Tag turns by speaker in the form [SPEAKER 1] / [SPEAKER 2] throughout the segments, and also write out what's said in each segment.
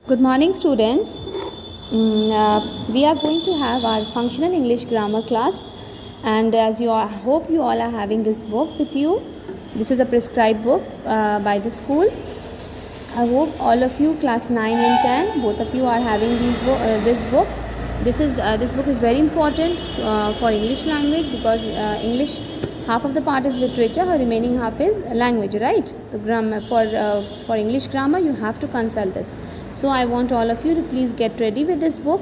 [SPEAKER 1] Good morning, students. We are going to have our functional English grammar class, and as you all, hope you all are having this book with you. This is a prescribed book by the school. I hope all of you, class 9 and 10, both of you are having this book. This book is very important for English language because English, half of the part is literature, or remaining half is language, right? The grammar for English grammar you have to consult this. So I want all of you to please get ready with this book,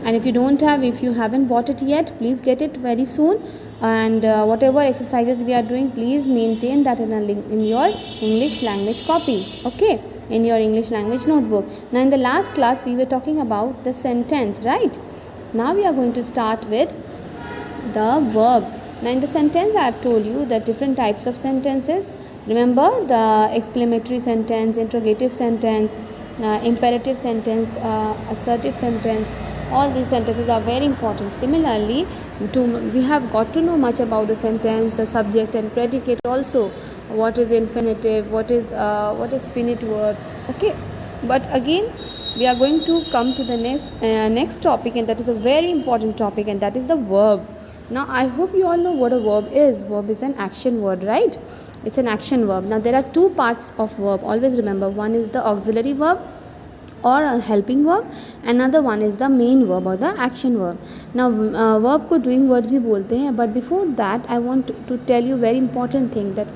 [SPEAKER 1] and if you haven't bought it yet, please get it very soon. And whatever exercises we are doing, please maintain that in your English language copy, okay, in your English language notebook. Now in the last class we were talking about the sentence, right? Now we are going to start with the verb. Now in the sentence I have told you the different types of sentences. Remember the exclamatory sentence, interrogative sentence, imperative sentence, assertive sentence. All these sentences are very important. Similarly, we have got to know much about the sentence, the subject and predicate also. What is infinitive, what is finite verbs, okay. But again we are going to come to the next topic, and that is a very important topic, and that is the verb. Now I hope you all know what a verb is. Verb is an action word, right? It's an action verb. Now there are two parts of verb, always remember. One is the auxiliary verb or a helping verb, another one is the main verb or the action verb. Now verb को doing words भी बोलते हैं, but before that I want to tell you very important thing that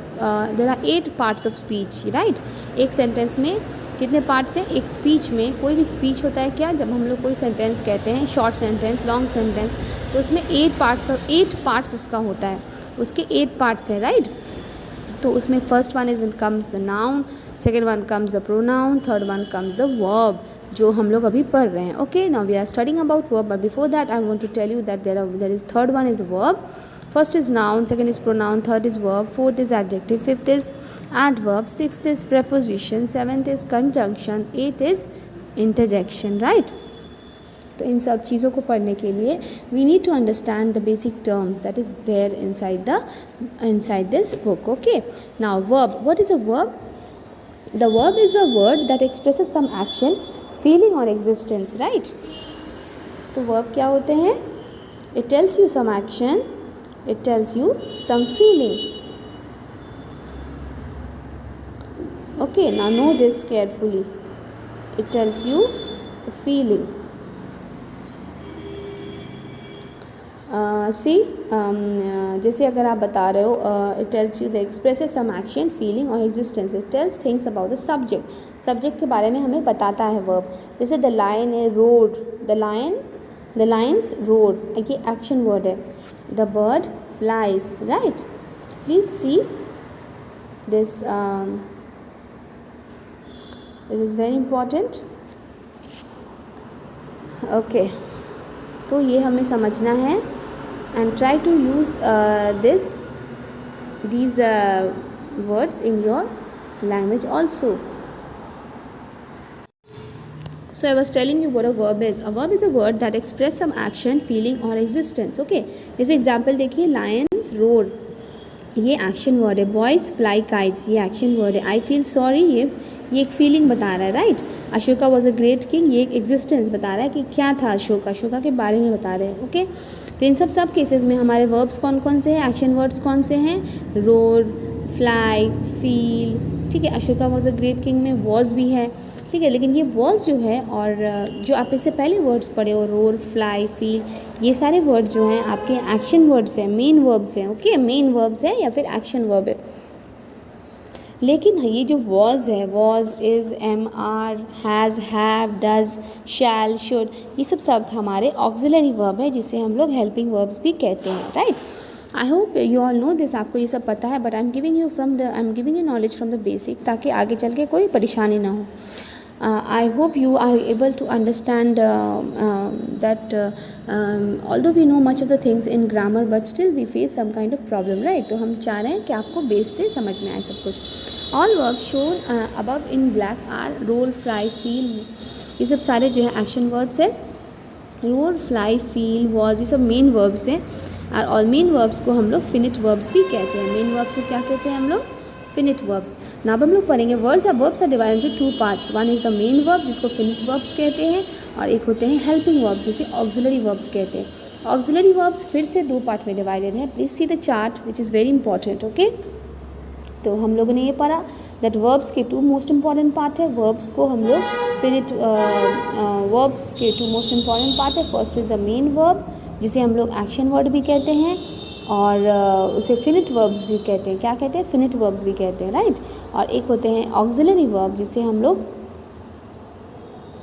[SPEAKER 1] there are 8 parts of speech, right? एक sentence में कितने parts हैं? एक speech में, कोई भी स्पीच होता है क्या, जब हम लोग कोई सेंटेंस कहते हैं, शॉर्ट सेंटेंस, लॉन्ग सेंटेंस, तो उसमें 8 पार्ट्स उसका होता है, उसके 8 पार्ट्स हैं, राइट? तो उसमें first one is comes the noun, second one comes the pronoun, third one comes the verb, जो हम लोग अभी पढ़ रहे हैं, okay. Now we are studying about verb, but before that I want to tell you that there is third one is verb. First is noun, second is pronoun, third is verb, fourth is adjective, fifth is adverb, sixth is preposition, seventh is conjunction, eighth is interjection, right? तो इन सब चीज़ों को पढ़ने के लिए we need to understand the basic terms that is there inside this book, okay. Now verb, what is a verb? The verb is a word that expresses some action, feeling or existence, right? तो verb क्या होते हैं? It tells you some action, it tells you some feeling, okay. Now know this carefully. It tells you a feeling. जैसे अगर आप बता रहे हो, it tells you the expresses some action, feeling or existence. It tells things about the subject के बारे में हमें बताता है verb. जैसे the lion roared, the lions roared, ये action word है. The bird flies, right? Please see this. This is very important, okay. तो ये हमें समझना है, and try to use these words in your language also. So I was telling you what a verb is. A verb is a word that expresses some action, feeling or existence, okay. जैसे example देखिए, lions roar, ये action word है. Boys fly kites, ये action word है. I feel sorry, ये एक feeling बता रहा है, right? Ashoka was a great king, ये एक एग्जिस्टेंस बता रहा है कि क्या था अशोका के बारे में बता रहे हैं, ओके. तो इन सब केसेस में हमारे वर्ब्स कौन कौन से हैं, एक्शन वर्ड्स कौन से हैं? रोर, फ्लाई, फील, ठीक है. Ashoka was a great king में वॉज भी है, ठीक है. लेकिन ये वॉज जो है, और जो आप इससे पहले वर्ड्स पढ़े हो, रोर, फ्लाई, फील, ये सारे वर्ड्स जो हैं आपके एक्शन वर्ड्स हैं, मेन वर्ब्स हैं, ओके. मेन वर्ब्स हैं या फिर एक्शन वर्ब है. लेकिन ये जो वॉज है, was, is, am, are, has, have, does, shall, should, ये सब हमारे ऑक्सिलरी वर्ब है, जिसे हम लोग हेल्पिंग वर्ब्स भी कहते हैं, right? I hope you all know this. आपको ये सब पता है, but I am giving you knowledge from the basic, ताकि आगे चल के कोई परेशानी ना हो. I hope you are able to understand that although we know much of the things in grammar, but still we face some kind of problem, right? तो हम चाह रहे हैं कि आपको बेस से समझ में आए सब कुछ. All verbs shown above in black are roll, fly, feel. ये सब सारे जो है एक्शन वर्ड्स है. रोल, फ्लाई, फील, वॉज, ये सब मेन वर्ब्स हैं. और ऑल मेन वर्ब्स को हम लोग फिनिट वर्ब्स भी कहते हैं. मेन वर्ब्स को क्या कहते हैं हम लोग? Finite verbs. ना अब हम लोग पढ़ेंगे words are divided into two parts. One is the main verb जिसको फिनिट वर्ब्स कहते हैं, और एक होते हैं हेल्पिंग वर्ब्स जिसे ऑक्सिलरी वर्ब्स कहते हैं। ऑक्सिलरी वर्ब्स फिर से दो पार्ट में डिवाइडेड है। Please see the chart which is very important. Okay, तो हम लोगों ने ये पढ़ा दैट वर्ब्स के टू मोस्ट इंपॉर्टेंट पार्ट है। वर्ब्स को हम लोग फिनिट वर्ब्स के टू मोस्ट इंपॉर्टेंट पार्ट है। First is the main verb जिसे हम लोग एक्शन वर्ड भी कहते हैं, और उसे फिनिट वर्ब्स भी कहते हैं। क्या कहते हैं? फिनिट वर्ब्स भी कहते हैं, राइट। और एक होते हैं ऑक्सिलरी वर्ब जिसे हम लोग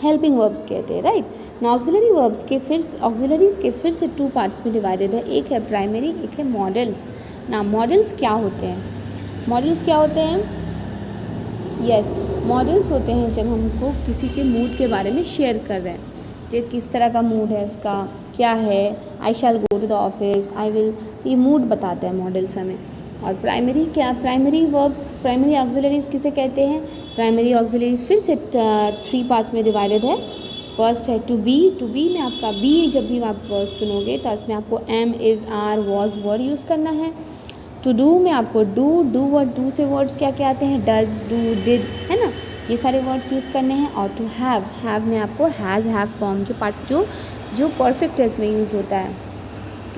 [SPEAKER 1] हेल्पिंग वर्ब्स कहते हैं, राइट ना। ऑक्सिलरी वर्ब्स के ऑक्सिलरीज के फिर से टू पार्ट्स में डिवाइडेड है। एक है प्राइमरी, एक है मॉडल्स। ना मॉडल्स क्या होते हैं? मॉडल्स क्या होते हैं? यस, मॉडल्स होते हैं जब हमको किसी के मूड के बारे में शेयर कर रहे हैं, जो किस तरह का मूड है उसका, क्या है। I shall go to the office, I will, तो ये मूड बताता है मॉडल्स हमें। और प्राइमरी क्या? प्राइमरी वर्ब्स, प्राइमरी ऑक्सिलरीज किसे कहते हैं? प्राइमरी ऑक्सिलरीज फिर से थ्री पार्ट्स में डिवाइडेड है। फर्स्ट है टू बी। टू बी में आपका बी, जब भी आप वर्ड सुनोगे तो इसमें आपको am, is, are, was word use करना है। टू डू में आपको डू वर्ड, डू से वर्ड्स क्या क्या आते हैं? डज, डू, डिड, है ना, ये सारे वर्ड्स यूज़ करने हैं। और टू हैव में आपको हैज़, हैव फॉर्म जो पार्ट जो परफेक्ट टेंस में यूज़ होता है।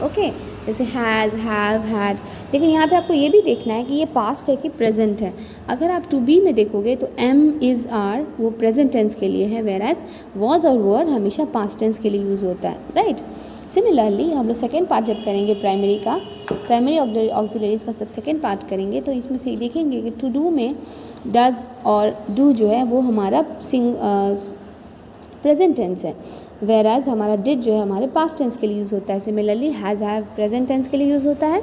[SPEAKER 1] ओके, जैसे हैज़, हैव, हैड। लेकिन यहाँ पे आपको ये भी देखना है कि ये पास्ट है कि प्रेजेंट है। अगर आप टू बी में देखोगे तो एम, इज़, आर वो प्रेजेंट टेंस के लिए है, वेयर एज वॉज और वर्ड हमेशा पास्ट टेंस के लिए यूज़ होता है, राइट। सिमिलरली हम लोग सेकेंड पार्ट जब करेंगे प्राइमरी का, प्राइमरी ऑक्सिलरीज का जब सेकेंड पार्ट करेंगे तो इसमें से देखेंगे कि टू डू में डज और डू जो है वो हमारा प्रेजेंट टेंस है, वेयर एज हमारा डिड जो है हमारे पास्ट टेंस के लिए यूज़ होता है। Similarly has, have present tense के लिए यूज़ होता है,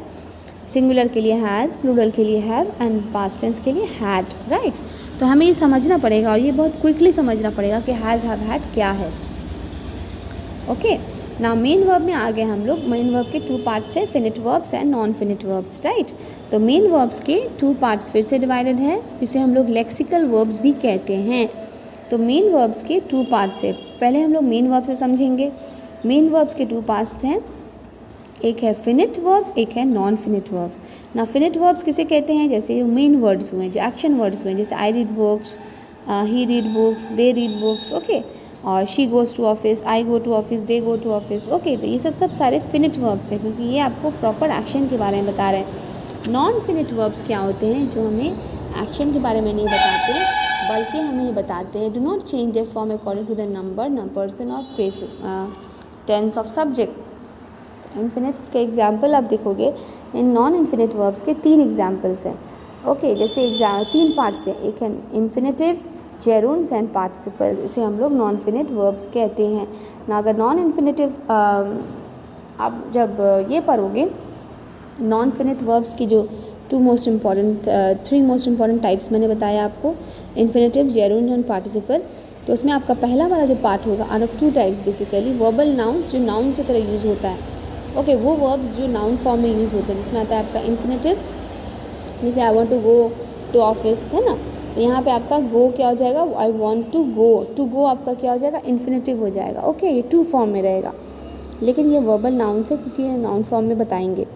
[SPEAKER 1] सिंगुलर के लिए हैज़, प्लूरल के लिए हैव, एंड पास्ट टेंस के लिए हैड, राइट। तो हमें ये समझना पड़ेगा और ये बहुत क्विकली समझना पड़ेगा कि हैज़, हैव, हैड क्या है। ओके, ना मेन वर्ब में आ गए हम लोग। मेन वर्ब के टू पार्ट्स है, finite verbs and non finite verbs, right. तो मेन वर्ब्स के टू पार्ट्स फिर से डिवाइडेड है, जिसे हम लोग लेक्सिकल वर्ब्स भी कहते हैं। तो मेन वर्ब्स के टू पार्ट्स है। पहले हम लोग मेन वर्ब से समझेंगे। मेन वर्ब्स के टू पार्ट्स हैं, एक है फिनिट वर्ब्स, एक है नॉन फिनिट वर्ब्स। ना फिनिट वर्ब्स किसे कहते हैं? जैसे मेन वर्ड्स हुए, जो एक्शन वर्ड्स हुए, जैसे I read books, he read books, they read books, okay. और she goes to office, I go to office, they go to office, okay. तो ये सब सारे फिनिट वर्ब्स हैं, क्योंकि ये आपको प्रॉपर एक्शन के बारे में बता रहे हैं। नॉन फिनिट वर्ब्स क्या होते हैं? जो हमें एक्शन के बारे में नहीं बताते, बल्कि हमें ये बताते हैं do not change their form according to the number, person और place, tense of subject. Infinitives के एग्जाम्पल आप देखोगे, इन नॉन इनफिनिट वर्ब्स के तीन एग्जाम्पल्स हैं, ओके। जैसे तीन पार्ट्स हैं, एक है इन्फिनेटिव्स, जेरून्स एंड पार्टिसिपल्स, इसे हम लोग नॉन फिनिट वर्ब्स कहते हैं ना। अगर नॉन इन्फिनेटिव आप जब ये पढ़ोगे, नॉन फिनिट वर्ब्स की जो थ्री मोस्ट इम्पॉर्टेंट टाइप्स मैंने बताया आपको, इन्फिनेटिव, जेरून्स एंड पार्टिसिपल। तो उसमें आपका पहला वाला जो पार्ट होगा, out of two types basically, verbal noun जो नाउन की तरह यूज़ होता है, ओके। वो वर्ब्स जो नाउन फॉर्म में यूज़ होते हैं, जिसमें आता है आपका इन्फिनेटिव, जैसे I want to go to office, है ना। तो यहाँ पे आपका गो क्या हो जाएगा? I want to go. To go आपका क्या हो जाएगा? इन्फिनेटिव हो जाएगा, ओके। ये टू फॉर्म में रहेगा, लेकिन ये वर्बल नाउन से, क्योंकि ये नाउन फॉर्म में बताएंगे।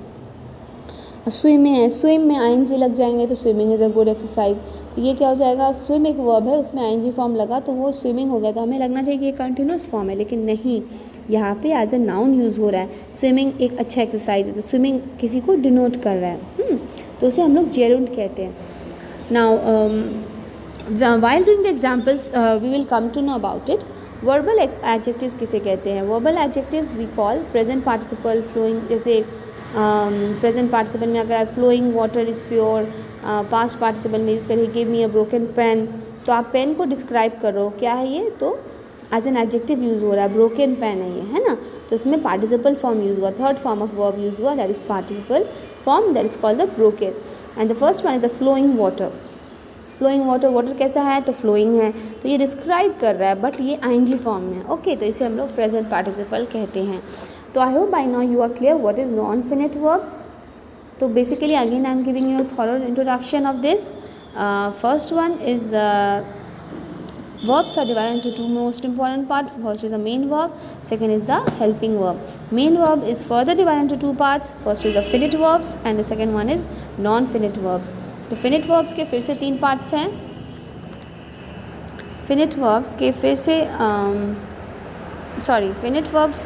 [SPEAKER 1] स्विम में है, स्विम में आईएनजी लग जाएंगे तो swimming is a good exercise. तो ये क्या हो जाएगा? स्विम एक वर्ब है, उसमें आईएनजी फॉर्म लगा तो वो स्विमिंग हो गया। तो हमें लगना चाहिए कि ये कंटिन्यूस फॉर्म है, लेकिन नहीं, यहाँ पे एज अ नाउन यूज़ हो रहा है। स्विमिंग एक अच्छा एक्सरसाइज है, तो स्विमिंग किसी को डिनोट कर रहा है, तो उसे हम लोग जेरूंड कहते हैं। Now while doing the examples we will come to know about it. Verbal adjectives किसे कहते हैं? Verbal adjectives we call present participle, flowing, जैसे प्रेजेंट पार्टिसिपल में अगर flowing water is pure, past participle में यूज़ करिए give me a broken pen, तो आप पेन को डिस्क्राइब करो, क्या है ये? तो एज एन एडजेक्टिव यूज़ हो रहा है, ब्रोकन पेन है ये, है ना। तो उसमें पार्टिसिपल फॉर्म यूज़ हुआ, third form of verb use हुआ, that is participle form, that is called the broken. And the first one is a flowing water. Flowing water, water कैसा है? तो फ्लोइंग है, तो ये डिस्क्राइब कर रहा है, बट ये आईएनजी फॉर्म में, ओके। तो इसे हम लोग प्रेजेंट पार्टिसिपल कहते हैं। तो I hope by now you are clear what is non-finite verbs. So basically again I am giving you a thorough introduction of this. First one is verbs are divided into two most important parts. First is the main verb, second is the helping verb. Main verb is further divided into two parts. First is the finite verbs and the second one is non-finite verbs. तो finite verbs के फिर से 3 parts हैं। Finite verbs के फिर से finite verbs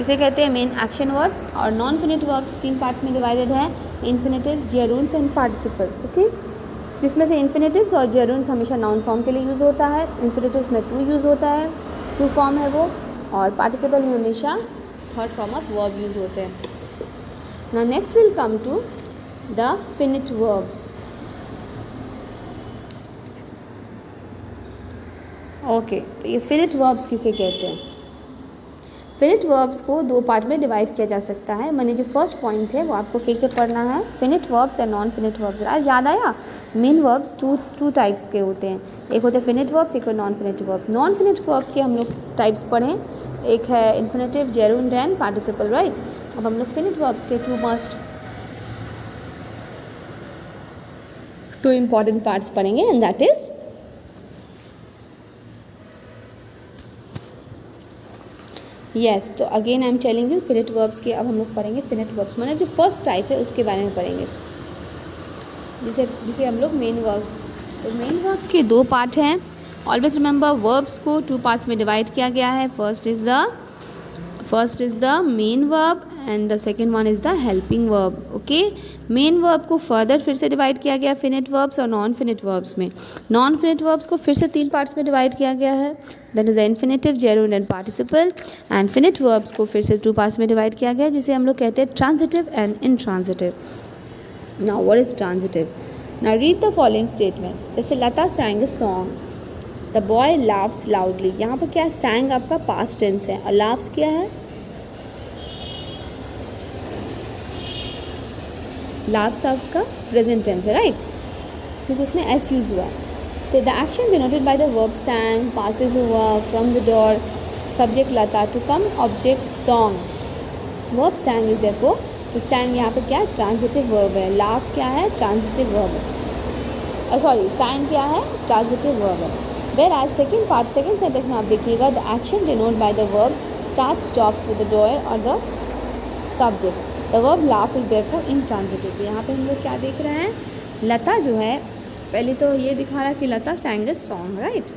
[SPEAKER 1] इसे कहते हैं मेन एक्शन वर्ड्स, और नॉन फिनिट वर्ब्स 3 पार्ट्स में डिवाइडेड है, इन्फिनेटिव्स, जेरून्स एंड पार्टिसिपल्स। ओके, जिसमें से इन्फिनेटिव्स और जेरून्स हमेशा नाउन फॉर्म के लिए यूज़ होता है। इन्फिनेटिव्स में टू यूज़ होता है, टू फॉर्म है वो, और पार्टिसिपल में हमेशा third form of verb use होते हैं। Now next will come to the finite verbs. Okay, तो ये फिनिट वर्ब्स किसे कहते हैं? फिनिट वर्ब्स को 2 पार्ट में डिवाइड किया जा सकता है। मैंने जो फर्स्ट पॉइंट है वो आपको फिर से पढ़ना है, finite verbs and non finite verbs. आज याद आया? मेन वर्ब्स टू टाइप्स के होते हैं, एक होते हैं फिनिट वर्ब्स, एक होते non finite verbs. Non finite verbs के हम लोग टाइप्स पढ़ें, एक है infinitive, gerund and participle, right. अब हम लोग फिनिट वर्ब्स के टू इम्पॉर्टेंट पार्ट्स पढ़ेंगे, एंड दैट इज़ यस। तो again I am telling you finite verbs के अब हम लोग पढ़ेंगे फिनिट वर्ब्स, मतलब जो फर्स्ट टाइप है उसके बारे में पढ़ेंगे, जिसे हम लोग मेन वर्ब। तो मेन वर्ब्स के 2 पार्ट हैं। ऑलवेज रिमेंबर, वर्ब्स को 2 पार्ट्स में डिवाइड किया गया है। First is the main verb and the second one is the helping verb. Okay, main verb को फर्दर फिर से डिवाइड किया गया फिनिट वर्ब्स और नॉन फिनिट वर्ब्स में। नॉन फिनिट वर्ब्स को फिर से 3 पार्ट्स में डिवाइड किया गया है, that is the infinitive, gerund and participle. And finite verbs को फिर से 2 पार्ट्स में डिवाइड किया गया, जिसे हम लोग कहते हैं transitive and intransitive. Now what is transitive? Now read the following statements. जैसे लता sang a song, the boy laughs loudly। यहाँ पर क्या है? sang आपका पास्ट टेंस है, और laughs क्या है? laughs आपका प्रेजेंट टेंस है, राइट, क्योंकि उसमें एस यूज हुआ है। तो the action denoted by the verb sang passes over from the door, subject Lata to come, object song, verb sang is therefore। तो sang यहाँ पे क्या है? ट्रांजिटिव वर्ब है। laugh क्या है? ट्रांजिटिव वर्ब है। sang क्या है? ट्रांजिटिव वर्ब है। वेयर एज सेकेंड सेंटेंस में आप देखिएगा, the action denote by the verb start stops with the doer और the subject, the verb laugh is therefore intransitive. यहाँ पे हम लोग क्या देख रहे हैं? लता जो है, पहले तो ये दिखा रहा है कि लता sang a song, राइट।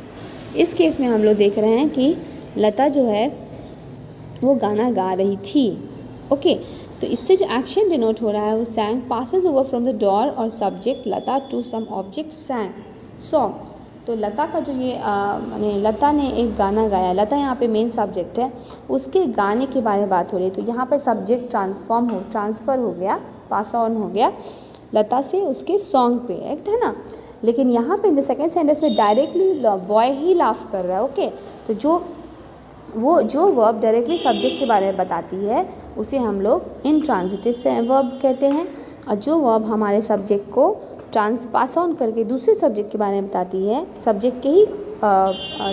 [SPEAKER 1] इस केस में हम लोग देख रहे हैं कि लता जो है वो गाना गा रही थी। ओके, तो इससे जो एक्शन डिनोट हो रहा है वो sang passes over from the door और subject Lata to some object sang song। तो लता का जो ये माने लता ने एक गाना गाया, लता यहाँ पे मेन सब्जेक्ट है, उसके गाने के बारे में बात हो रही है। तो यहाँ पे सब्जेक्ट ट्रांसफ़र हो गया, पास ऑन हो गया लता से उसके सॉन्ग पे, एक्ट है ना। लेकिन यहाँ पे इन द सेकेंड सेंटेंस में डायरेक्टली बॉय ही लाफ कर रहा है। ओके, तो जो वर्ब डायरेक्टली सब्जेक्ट के बारे में बताती है उसे हम लोग इनट्रांजिटिव से वर्ब कहते हैं, और जो वर्ब हमारे सब्जेक्ट को पास ऑन करके दूसरे सब्जेक्ट के बारे में बताती है, सब्जेक्ट के ही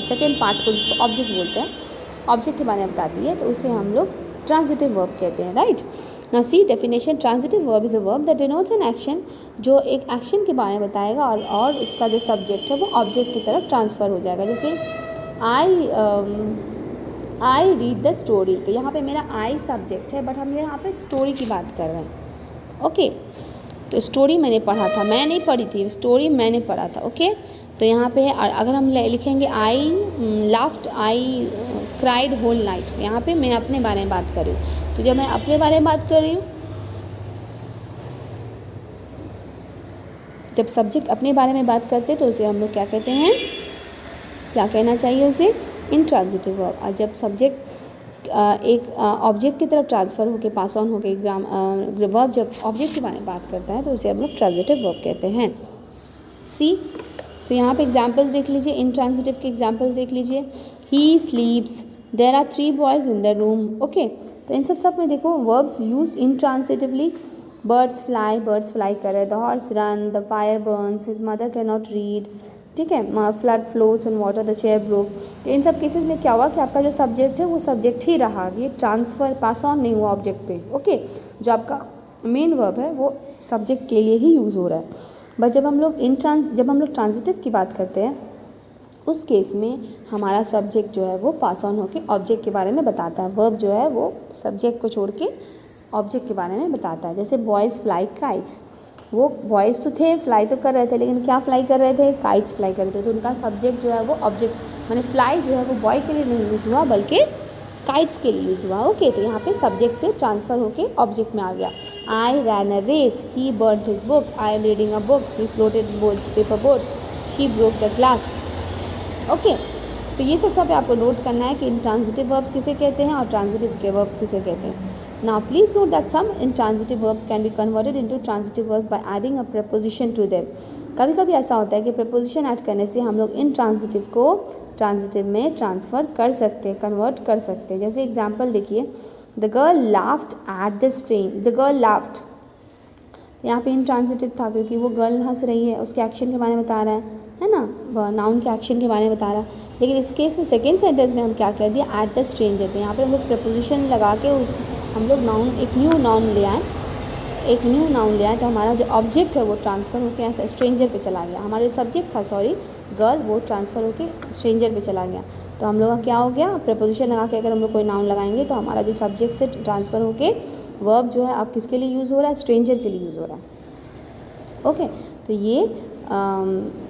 [SPEAKER 1] सेकेंड पार्ट को जिसको ऑब्जेक्ट बोलते हैं, ऑब्जेक्ट के बारे में बताती है, तो उसे हम लोग ट्रांजिटिव वर्ब कहते हैं, right. Now see definition, transitive verb is a verb that denotes an action, जो एक एक्शन के बारे में बताएगा और उसका जो सब्जेक्ट है वो ऑब्जेक्ट की तरफ ट्रांसफ़र हो जाएगा। जैसे आई रीड द स्टोरी, तो यहाँ पे मेरा आई सब्जेक्ट है, बट हम यहाँ पे स्टोरी की बात कर रहे हैं। ओके, तो स्टोरी मैंने पढ़ा था, मैं नहीं पढ़ी थी, स्टोरी मैंने पढ़ा था। ओके, तो यहाँ पे है, अगर हम लिखेंगे I laughed, I cried whole night, यहाँ पे मैं अपने बारे में बात कर रही हूँ। तो जब मैं अपने बारे में बात कर रही हूँ, जब सब्जेक्ट अपने बारे में बात करते हैं तो उसे हम लोग क्या कहते हैं? क्या कहना चाहिए उसे? Intransitive verb. और जब सब्जेक्ट एक ऑब्जेक्ट की तरफ ट्रांसफ़र होकर पास ऑन होकर वर्ब जब ऑब्जेक्ट के बारे में बात करता है तो उसे हम लोग ट्रांजिटिव वर्ब कहते हैं। सी, तो यहाँ पे एग्जांपल्स देख लीजिए, इनट्रांजिटिव के एग्जांपल्स देख लीजिए। He sleeps, there are 3 boys in the room. Okay, तो इन सब में देखो verbs use intransitively. Birds fly कर रहे, the horse run, the fire burns, his mother can not read, ठीक है, flood floats on water, the chair broke. तो इन सब केसेस में क्या हुआ कि आपका जो सब्जेक्ट है वो सब्जेक्ट ही रहा, ये ट्रांसफ़र पास ऑन नहीं हुआ ऑब्जेक्ट पे। ओके, जो आपका मेन वर्ब है वो सब्जेक्ट के लिए ही यूज़ हो रहा है। बट जब हम लोग ट्रांजिटिव की बात करते हैं, उस केस में हमारा सब्जेक्ट जो है वो पास ऑन होकर ऑब्जेक्ट के बारे में बताता है। वर्ब जो है वो सब्जेक्ट को छोड़ के ऑब्जेक्ट के बारे में बताता है। जैसे बॉयज़ फ्लाई काइट्स, वो बॉयज़ तो थे, फ्लाई तो कर रहे थे, लेकिन क्या फ्लाई कर रहे थे, काइट्स फ्लाई कर रहे थे। तो उनका सब्जेक्ट जो है वो ऑब्जेक्ट माने फ्लाई जो है वो बॉय के लिए नहीं यूज़ हुआ बल्कि काइट्स के लिए यूज़ हुआ। ओके, तो यहाँ पे सब्जेक्ट से ट्रांसफ़र होके ऑब्जेक्ट में आ गया। I ran a race, he burned his book, I am reading a book, he floated paper boats, she broke the glass. Okay, तो ये सब आपको नोट करना है कि इंट्रांजिटिव वर्ब्स किसे कहते हैं और ट्रांजिटिव के वर्ब्स किसे कहते हैं। Now please note that some intransitive verbs can be converted into transitive verbs by adding a preposition to them. कभी कभी ऐसा होता है कि preposition ऐड करने से हम लोग intransitive को ट्रांजिटिव में ट्रांसफ़र कर सकते हैं, कन्वर्ट कर सकते हैं। जैसे एग्जाम्पल देखिए, the girl laughed at this train, the girl laughed, यहाँ पे इंट्रांजिटिव था क्योंकि वो गर्ल हंस रही है, उसके एक्शन के बारे में बता रहा है ना, नाउन के एक्शन के बारे में बता रहा है। लेकिन इस केस में सेकेंड सेंटेंस में हम क्या कर दिया, एट द स्ट्रेंजर, तो यहाँ पर हम लोग प्रपोजिशन लगा के हम लोग नाउन एक न्यू नाउन ले आए, तो हमारा जो ऑब्जेक्ट है वो ट्रांसफ़र होकर स्ट्रेंजर पे चला गया। हमारा जो सब्जेक्ट था गर्ल, वो ट्रांसफ़र होकर स्ट्रेंजर पे चला गया। तो हम लोग का क्या हो गया, प्रपोजिशन लगा के अगर हम लोग कोई नाउन लगाएंगे तो हमारा जो सब्जेक्ट से ट्रांसफ़र होकर वर्ब जो है अब किसके लिए यूज़ हो रहा है, स्ट्रेंजर के लिए यूज़ हो रहा है। ओके, तो ये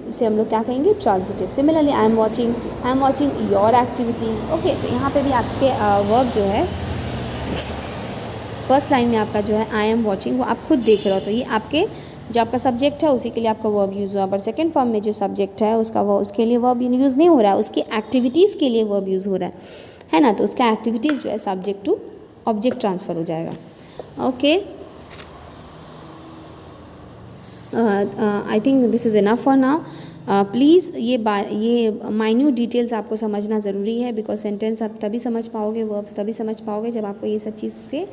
[SPEAKER 1] इसे हम लोग क्या कहेंगे, transitive. Similarly I am watching your activities. Okay, तो यहाँ पे भी आपके वर्ब जो है फर्स्ट लाइन में आपका जो है आई एम वॉचिंग, वो आप खुद देख रहे हो, तो ये आपके जो आपका सब्जेक्ट है उसी के लिए आपका वर्ब यूज़ हुआ। पर सेकंड फॉर्म में जो सब्जेक्ट है उसका वो उसके लिए वर्ब यूज़ नहीं हो रहा है, उसकी एक्टिविटीज़ के लिए वर्ब यूज़ हो रहा है ना, तो उसका एक्टिविटीज़ जो है सब्जेक्ट टू ऑब्जेक्ट ट्रांसफ़र हो जाएगा। Okay, I think this is enough for now. Please ये माइन्यूट डिटेल्स आपको समझना ज़रूरी है, बिकॉज सेंटेंस आप तभी समझ पाओगे, वर्ब्स तभी समझ पाओगे जब आपको ये सब चीज़ से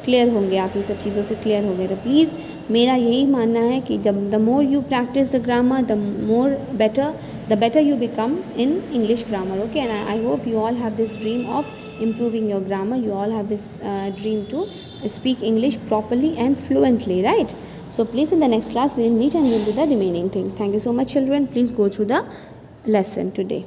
[SPEAKER 1] क्लियर होंगे, आप ये सब चीज़ों से क्लियर होंगे। तो प्लीज़ मेरा यही मानना है कि जब the more you practice the grammar the better you become in English grammar. Okay, and I hope you all have this dream of improving your grammar. You all have this dream to speak English properly and fluently, right? So please, in the next class we will meet and we'll do the remaining things. Thank you so much, children. Please go through the lesson today.